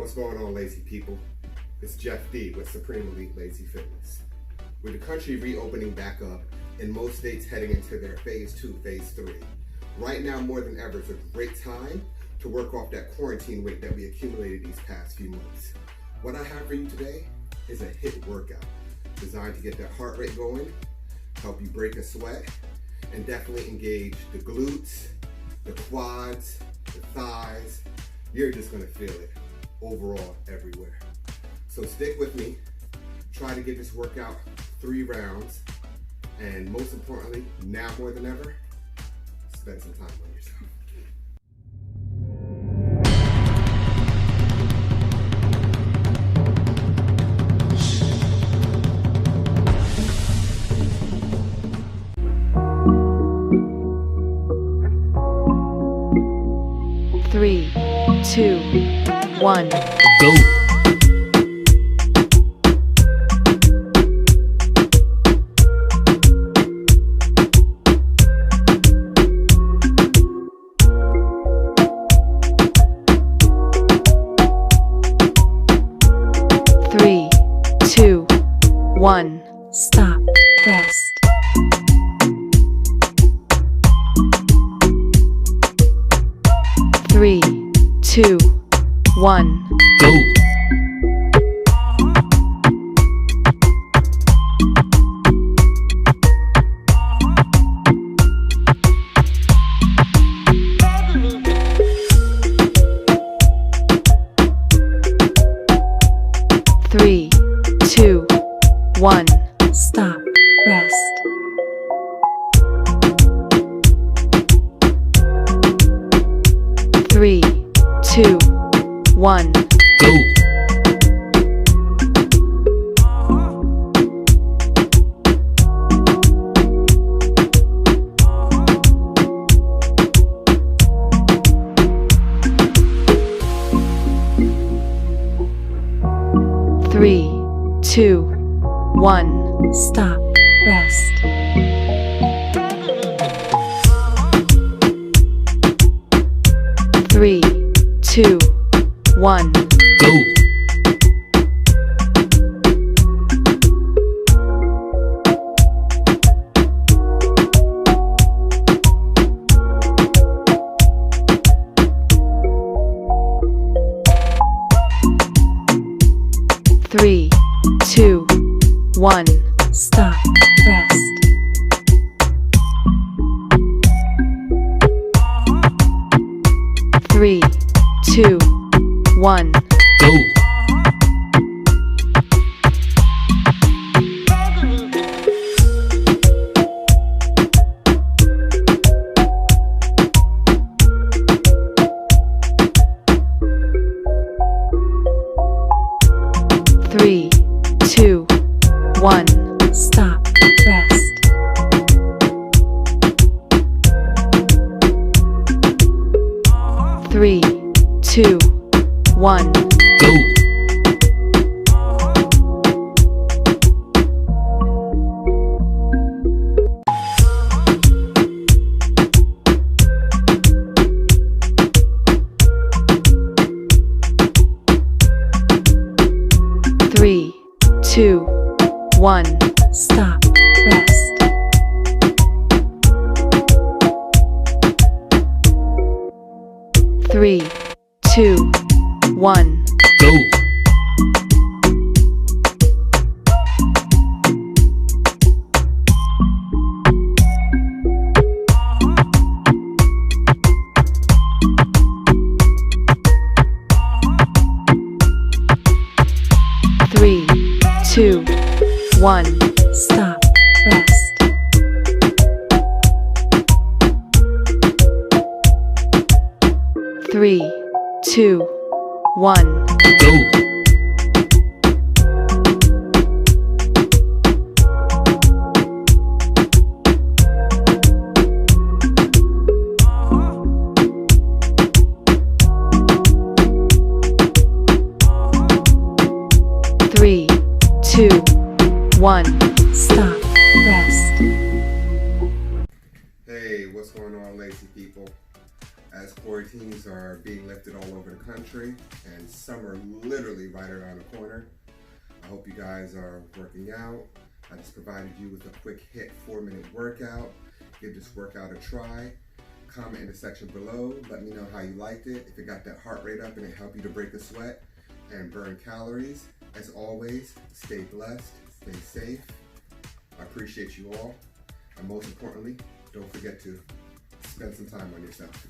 What's going on, lazy people? It's Jeff D with Supreme Elite Lazy Fitness. With the country reopening back up and most states heading into their phase 2, phase 3, right now more than ever is a great time to work off that quarantine weight that we accumulated these past few months. What I have for you today is a HIIT workout designed to get that heart rate going, help you break a sweat, and definitely engage the glutes, the quads, the thighs. You're just gonna feel it overall everywhere. So stick with me, try to get this workout 3 rounds, and most importantly, now more than ever, spend some time on yourself. Three, 2, 1, go. 3, 2, 1, Stop. Rest. 3, 2, 1, Go. 3, 2, 1, Stop. Rest. 3, 2, 1, Go. 3, 2, 1, Stop. Rest. 3, 2, 1, Go. 3, 2, 1, Stop. Rest. 3, 2, 1, Go. 3, 2, 1, Stop. Rest. 3, 2, 1, Go. 3, 2, 1, Stop. Rest. 3, 2, 1, Go. 3, 2, 1, Stop. Rest. 3, 2, 1, Go. 3, 2, 1, Stop. Rest. Hey, what's going on, lazy people? As quarantine quarantines are being lifted all over the country, and summer literally right around the corner. I hope you guys are working out. I just provided you with a quick HIIT 4-minute workout. Give this workout a try. Comment in the section below. Let me know how you liked it, if it got that heart rate up and it helped you to break a sweat and burn calories. As always, stay blessed, stay safe. I appreciate you all. And most importantly, don't forget to spend some time on yourself.